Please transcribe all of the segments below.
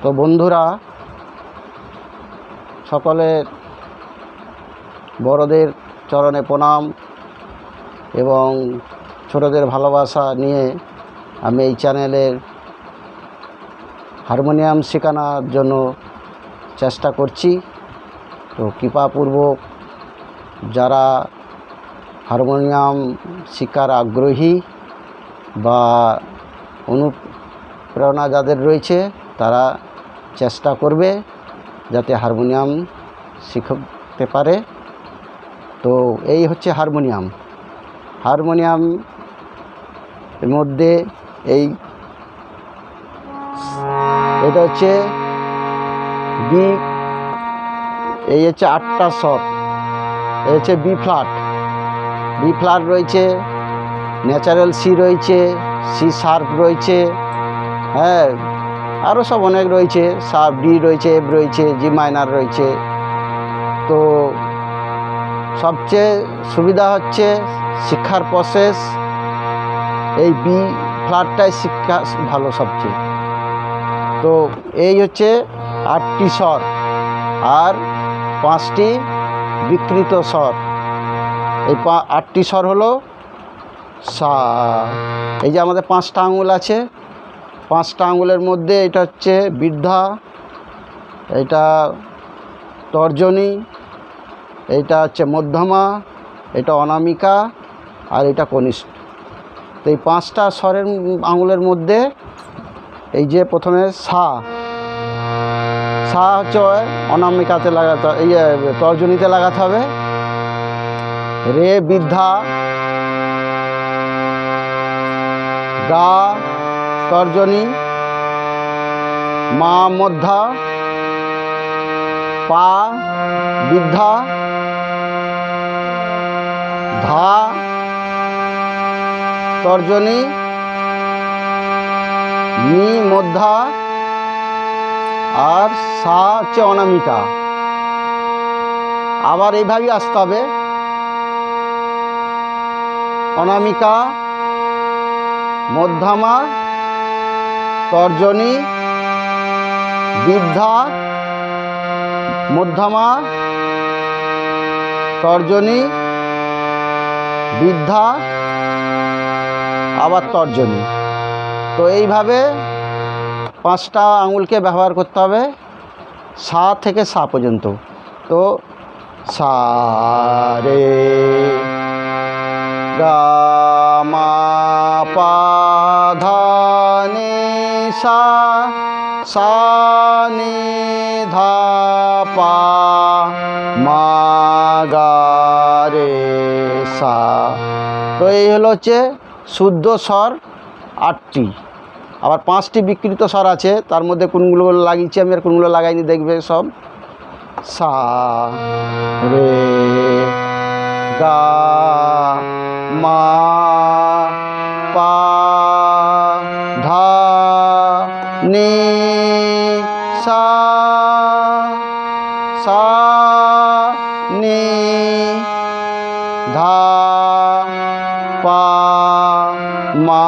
তো বন্ধুরা, সকলের বড়দের চরণে প্রণাম এবং ছোটদের ভালোবাসা নিয়ে আমি এই চ্যানেলের হারমোনিয়াম শেখানোর জন্য চেষ্টা করছি। তো কৃপাপূর্বক যারা হারমোনিয়াম শিক্ষার আগ্রহী বা অনুপ্রেরণা যাদের রয়েছে তারা চেষ্টা করবে যাতে হারমোনিয়াম শিখতে পারে। তো এই হচ্ছে হারমোনিয়াম এর মধ্যে এটা হচ্ছে বি, এই হচ্ছে 8টা স্বর। এই হচ্ছে বি ফ্ল্যাট রয়েছে, ন্যাচারাল সি রয়েছে, সি শার্প রয়েছে, হ্যাঁ, আরও সব অনেক রয়েছে, শার্প ডি রয়েছে, এফ রয়েছে, জি মাইনার রয়েছে। তো সবচেয়ে সুবিধা হচ্ছে শিক্ষার প্রসেস এই বি ফ্ল্যাটটাই শিক্ষা ভালো সবচেয়ে। তো এই হচ্ছে 8টি স্বর আর 5টি বিকৃত স্বর। এই 8টি স্বর হলো সা। এই যে আমাদের 5টা আঙুল আছে, 5টা আঙুলের মধ্যে এটা হচ্ছে বৃদ্ধা, এটা তর্জনী, এইটা হচ্ছে মধ্যমা, এটা অনামিকা আর এটা কনিষ্ঠ। তো এই 5টা স্বরের আঙুলের মধ্যে এই যে প্রথমে সা হচ্ছে অনামিকাতে লাগাতে, এই তর্জনীতে লাগাতে হবে। রে বৃদ্ধা, গা তর্জনী, মা মধ্যা, পা বৃদ্ধা, ধা তর্জনী, মি মধ্যা আর সা হচ্ছে অনামিকা। আবার এইভাবেই আসতে হবে, অনামিকা, মধ্যমা, তর্জনী, বৃদ্ধা, মধ্যমা, তর্জনী, বৃদ্ধা, আবার তর্জনী। তো এইভাবে 5টা আঙুলকে ব্যবহার করতে হবে সা থেকে সা পর্যন্ত। তো সা রে গা মা পা ধা নি সা, সা নি ধা পা মা গা রে সা। তো এই হচ্ছে শুদ্ধ স্বর 8টি। আবার 5টি বিকৃত স্বর আছে, তার মধ্যে কোনগুলো লাগিয়েছি আমি আর কোনগুলো লাগাইনি দেখবে সব। সা রে গা মা পা ধা নি সা, সা নি ধা পা মা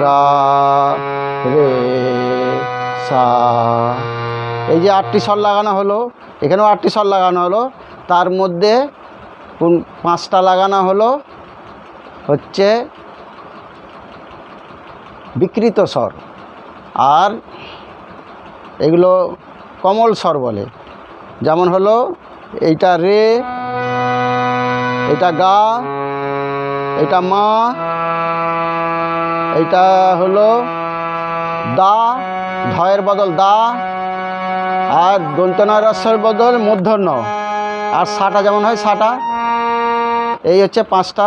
গা রে সা। এই যে 8টি স্বর লাগানো হলো, এখানেও 8টি স্বর লাগানো হলো, তার মধ্যে 5টা লাগানো হলো হচ্ছে বিকৃত স্বর, আর এগুলো কমল স্বর বলে। যেমন হলো এইটা রে, এটা গা, এটা মা, এইটা হলো দা, ধয়ের বদল দা, আর দন্তনা রস্যের বদল মূর্ধন্য, আর সাটা যেমন হয় সাটা। এই হচ্ছে 5টা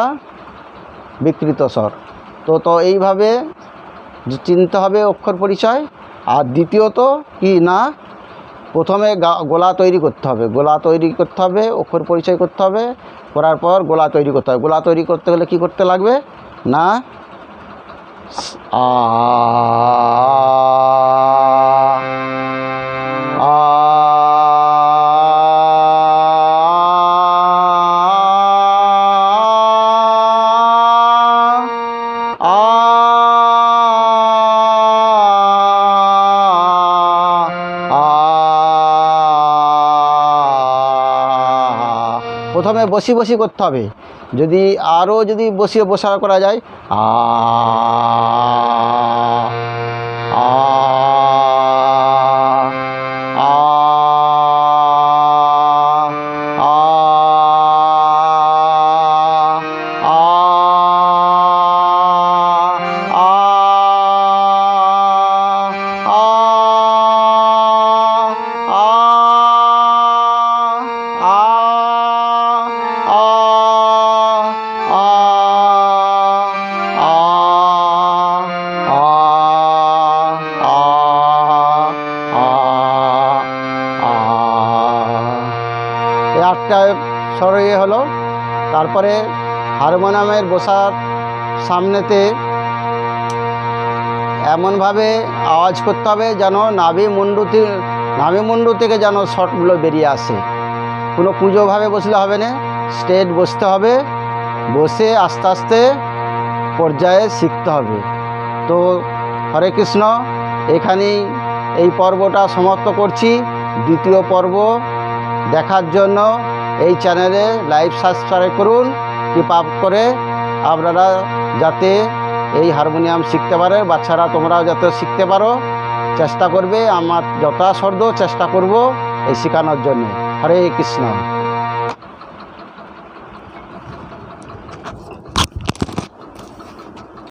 বিকৃত স্বর। তো এইভাবে চিনতে হবে অক্ষর পরিচয়। আর দ্বিতীয়ত কি না, প্রথমে গোলা তৈরি করতে হবে, অক্ষর পরিচয় করতে হবে, করার পর গোলা তৈরি করতে হবে। গোলা তৈরি করতে গেলে কি করতে লাগবে না, আ প্রথমে বসি বসি করতে হবে, যদি আরও যদি বসিয়ে বসা করা যায় আ আ আ আ এই 8টা স্বর হলো। তারপরে হারমোনিয়ামের বসার সামনেতে এমনভাবে আওয়াজ করতে হবে যেন নাভিমুন্ডু থেকে যেন শটগুলো বেরিয়ে আসে। কোনো পুজোভাবে বসলে হবে না, স্ট্রেট বসতে হবে, বসে আস্তে আস্তে পর্যায়ে শিখতে হবে। তো হরে কৃষ্ণ, এখানেই এই পর্বটা সমাপ্ত করছি। দ্বিতীয় পর্ব দেখার জন্য এই চ্যানেলে লাইভ সাবস্ক্রাইব করুন, কৃপা করে আপনারা যাতে এই হারমোনিয়াম শিখতে পারে, বাচ্চারা তোমরাও যাতে শিখতে পারো চেষ্টা করবে। আমার যথাসাধ্য চেষ্টা করব এই শেখানোর জন্য। হরে কৃষ্ণ।